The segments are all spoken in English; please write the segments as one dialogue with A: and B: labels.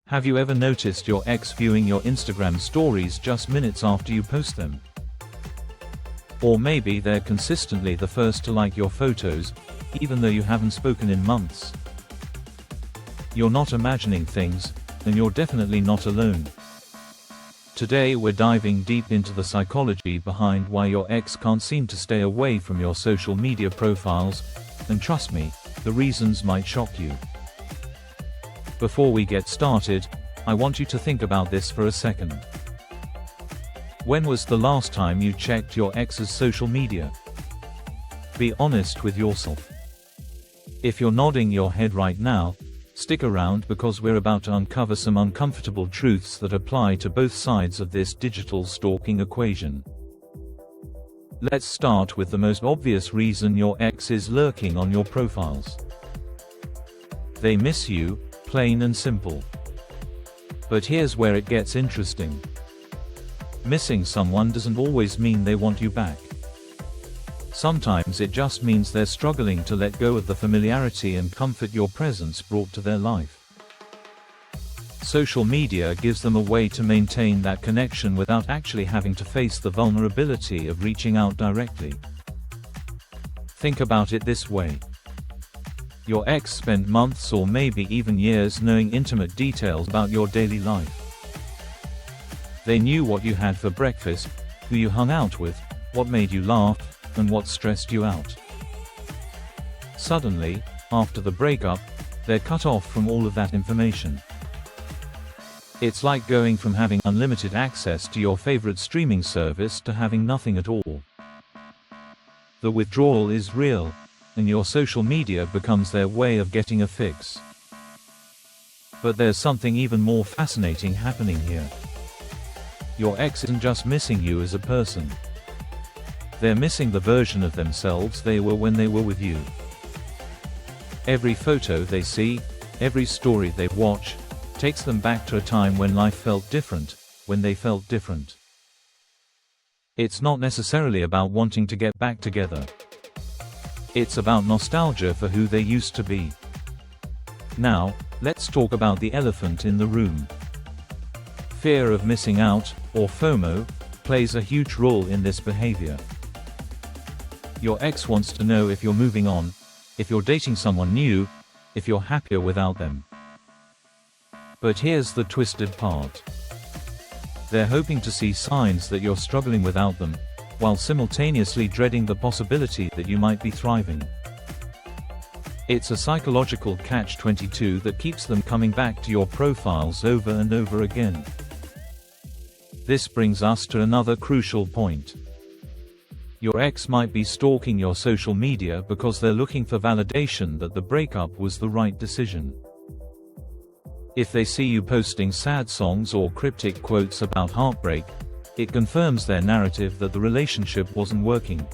A: Have you ever noticed your ex viewing your Instagram stories just minutes after you post them? Or maybe they're consistently the first to like your photos, even though you haven't spoken in months. You're not imagining things, and you're definitely not alone. Today we're diving deep into the psychology behind why your ex can't seem to stay away from your social media profiles, and trust me, the reasons might shock you. Before we get started, I want you to think about this for a second. When was the last time you checked your ex's social media? Be honest with yourself. If you're nodding your head right now, stick around because we're about to uncover some uncomfortable truths that apply to both sides of this digital stalking equation. Let's start with the most obvious reason your ex is lurking on your profiles. They miss you, plain and simple. But here's where it gets interesting. Missing someone doesn't always mean they want you back. Sometimes it just means they're struggling to let go of the familiarity and comfort your presence brought to their life. Social media gives them a way to maintain that connection without actually having to face the vulnerability of reaching out directly. Think about it this way. Your ex spent months or maybe even years knowing intimate details about your daily life. They knew what you had for breakfast, who you hung out with, what made you laugh, and what stressed you out. Suddenly, after the breakup, they're cut off from all of that information. It's like going from having unlimited access to your favorite streaming service to having nothing at all. The withdrawal is real, and your social media becomes their way of getting a fix. But there's something even more fascinating happening here. Your ex isn't just missing you as a person. They're missing the version of themselves they were when they were with you. Every photo they see, every story they watch, takes them back to a time when life felt different, when they felt different. It's not necessarily about wanting to get back together. It's about nostalgia for who they used to be. Now, let's talk about the elephant in the room. Fear of missing out, or FOMO, plays a huge role in this behavior. Your ex wants to know if you're moving on, if you're dating someone new, if you're happier without them. But here's the twisted part. They're hoping to see signs that you're struggling without them, while simultaneously dreading the possibility that you might be thriving. It's a psychological catch-22 that keeps them coming back to your profiles over and over again. This brings us to another crucial point. Your ex might be stalking your social media because they're looking for validation that the breakup was the right decision. If they see you posting sad songs or cryptic quotes about heartbreak, it confirms their narrative that the relationship wasn't working.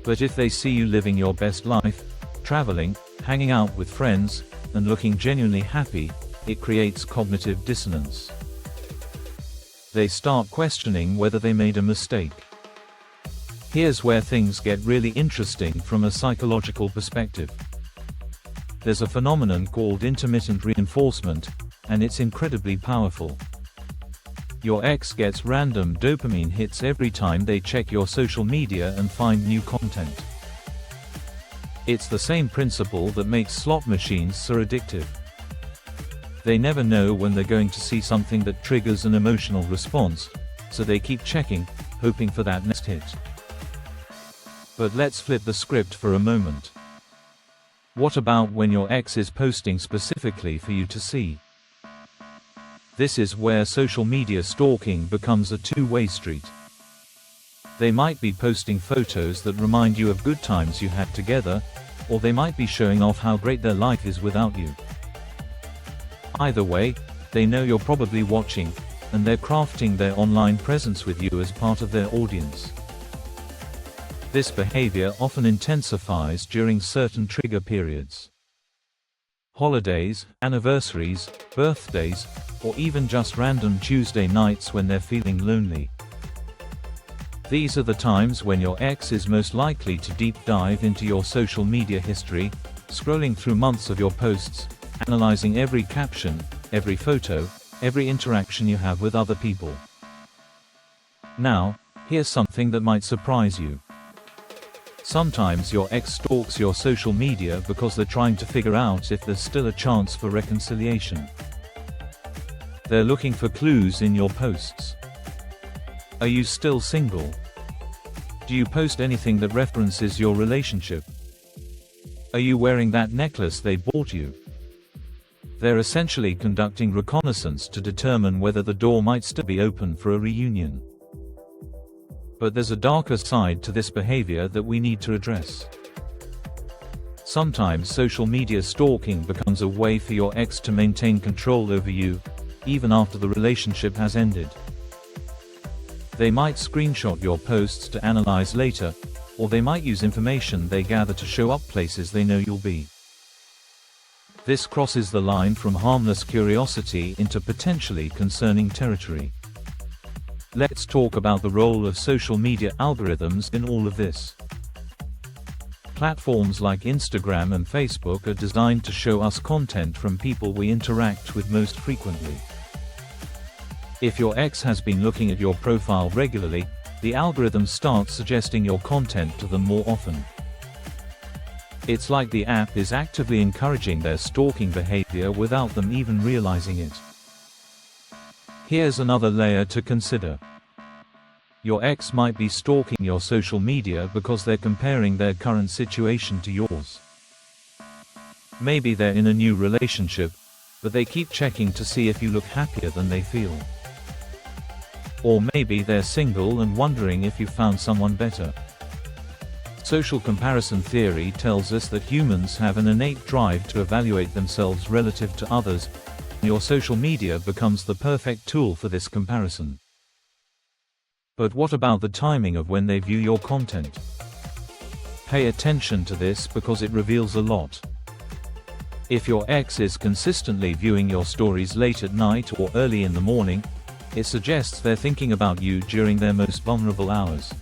A: But if they see you living your best life, traveling, hanging out with friends, and looking genuinely happy, it creates cognitive dissonance. They start questioning whether they made a mistake. Here's where things get really interesting from a psychological perspective. There's a phenomenon called intermittent reinforcement, and it's incredibly powerful. Your ex gets random dopamine hits every time they check your social media and find new content. It's the same principle that makes slot machines so addictive. They never know when they're going to see something that triggers an emotional response, so they keep checking, hoping for that next hit. But let's flip the script for a moment. What about when your ex is posting specifically for you to see? This is where social media stalking becomes a two-way street. They might be posting photos that remind you of good times you had together, or they might be showing off how great their life is without you. Either way, they know you're probably watching, and they're crafting their online presence with you as part of their audience. This behavior often intensifies during certain trigger periods. Holidays, anniversaries, birthdays, or even just random Tuesday nights when they're feeling lonely. These are the times when your ex is most likely to deep dive into your social media history, scrolling through months of your posts, analyzing every caption, every photo, every interaction you have with other people. Now, here's something that might surprise you. Sometimes your ex stalks your social media because they're trying to figure out if there's still a chance for reconciliation. They're looking for clues in your posts. Are you still single? Do you post anything that references your relationship? Are you wearing that necklace they bought you? They're essentially conducting reconnaissance to determine whether the door might still be open for a reunion. But there's a darker side to this behavior that we need to address. Sometimes social media stalking becomes a way for your ex to maintain control over you, even after the relationship has ended. They might screenshot your posts to analyze later, or they might use information they gather to show up places they know you'll be. This crosses the line from harmless curiosity into potentially concerning territory. Let's talk about the role of social media algorithms in all of this. Platforms like Instagram and Facebook are designed to show us content from people we interact with most frequently. If your ex has been looking at your profile regularly, the algorithm starts suggesting your content to them more often. It's like the app is actively encouraging their stalking behavior without them even realizing it. Here's another layer to consider. Your ex might be stalking your social media because they're comparing their current situation to yours. Maybe they're in a new relationship, but they keep checking to see if you look happier than they feel. Or maybe they're single and wondering if you found someone better. Social comparison theory tells us that humans have an innate drive to evaluate themselves relative to others. Your social media becomes the perfect tool for this comparison. But what about the timing of when they view your content? Pay attention to this because it reveals a lot. If your ex is consistently viewing your stories late at night or early in the morning, it suggests they're thinking about you during their most vulnerable hours.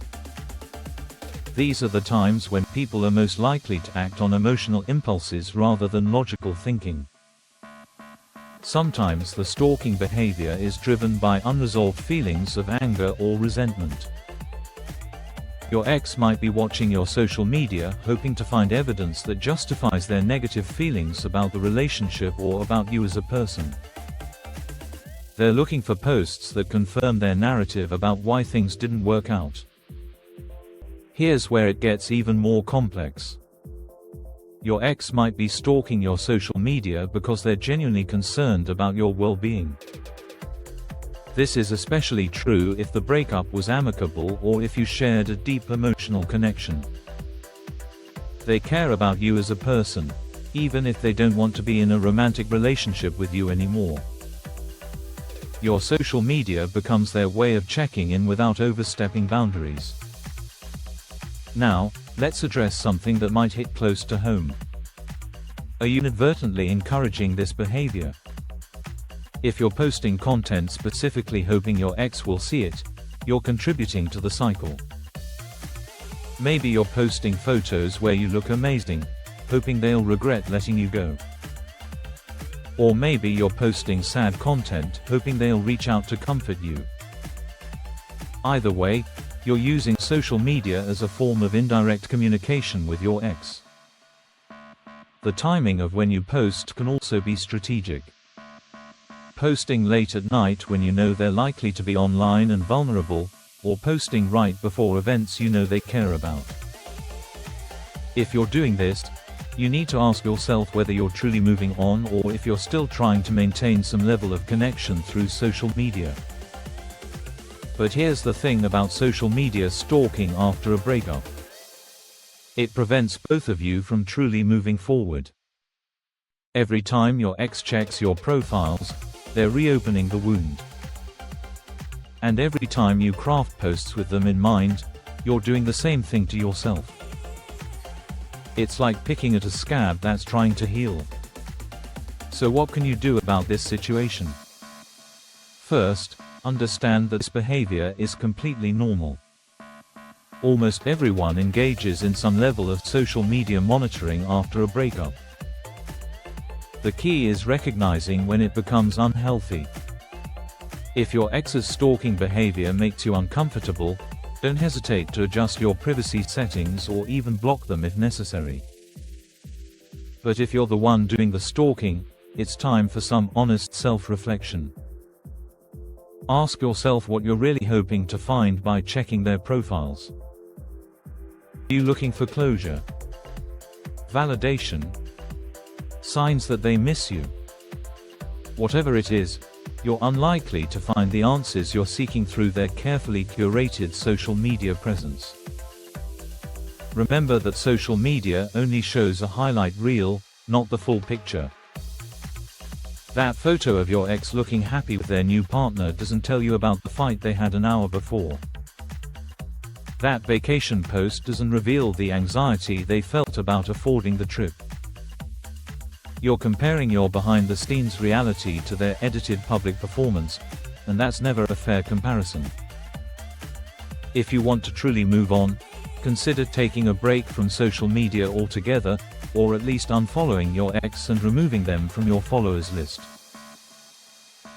A: These are the times when people are most likely to act on emotional impulses rather than logical thinking. Sometimes the stalking behavior is driven by unresolved feelings of anger or resentment. Your ex might be watching your social media hoping to find evidence that justifies their negative feelings about the relationship or about you as a person. They're looking for posts that confirm their narrative about why things didn't work out. Here's where it gets even more complex. Your ex might be stalking your social media because they're genuinely concerned about your well-being. This is especially true if the breakup was amicable or if you shared a deep emotional connection. They care about you as a person, even if they don't want to be in a romantic relationship with you anymore. Your social media becomes their way of checking in without overstepping boundaries. Now, let's address something that might hit close to home. Are you inadvertently encouraging this behavior? If you're posting content specifically hoping your ex will see it, you're contributing to the cycle. Maybe you're posting photos where you look amazing, hoping they'll regret letting you go. Or maybe you're posting sad content, hoping they'll reach out to comfort you. Either way, you're using social media as a form of indirect communication with your ex. The timing of when you post can also be strategic. Posting late at night when you know they're likely to be online and vulnerable, or posting right before events you know they care about. If you're doing this, you need to ask yourself whether you're truly moving on or if you're still trying to maintain some level of connection through social media. But here's the thing about social media stalking after a breakup. It prevents both of you from truly moving forward. Every time your ex checks your profiles, they're reopening the wound. And every time you craft posts with them in mind, you're doing the same thing to yourself. It's like picking at a scab that's trying to heal. So what can you do about this situation? First, understand that this behavior is completely normal. Almost everyone engages in some level of social media monitoring after a breakup. The key is recognizing when it becomes unhealthy. If your ex's stalking behavior makes you uncomfortable, don't hesitate to adjust your privacy settings or even block them if necessary. But if you're the one doing the stalking, it's time for some honest self-reflection. Ask yourself what you're really hoping to find by checking their profiles. Are you looking for closure? Validation? Signs that they miss you? Whatever it is, you're unlikely to find the answers you're seeking through their carefully curated social media presence. Remember that social media only shows a highlight reel, not the full picture. That photo of your ex looking happy with their new partner doesn't tell you about the fight they had an hour before. That vacation post doesn't reveal the anxiety they felt about affording the trip. You're comparing your behind-the-scenes reality to their edited public performance, and that's never a fair comparison. If you want to truly move on, consider taking a break from social media altogether, or at least unfollowing your ex and removing them from your followers list.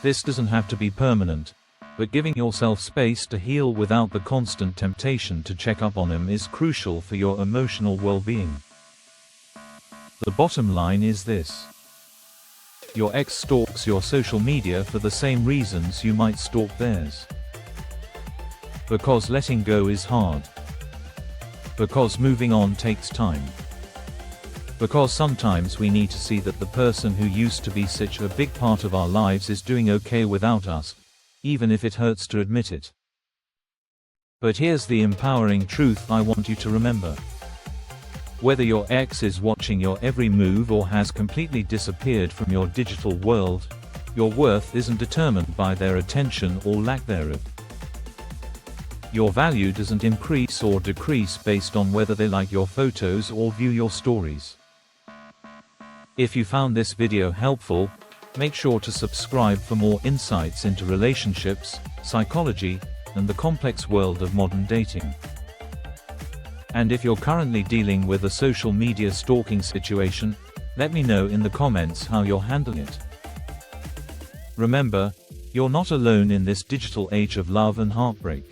A: This doesn't have to be permanent, but giving yourself space to heal without the constant temptation to check up on him is crucial for your emotional well-being. The bottom line is this: your ex stalks your social media for the same reasons you might stalk theirs. Because letting go is hard. Because moving on takes time. Because sometimes we need to see that the person who used to be such a big part of our lives is doing okay without us, even if it hurts to admit it. But here's the empowering truth I want you to remember. Whether your ex is watching your every move or has completely disappeared from your digital world, your worth isn't determined by their attention or lack thereof. Your value doesn't increase or decrease based on whether they like your photos or view your stories. If you found this video helpful, make sure to subscribe for more insights into relationships, psychology, and the complex world of modern dating. And if you're currently dealing with a social media stalking situation, let me know in the comments how you're handling it. Remember, you're not alone in this digital age of love and heartbreak.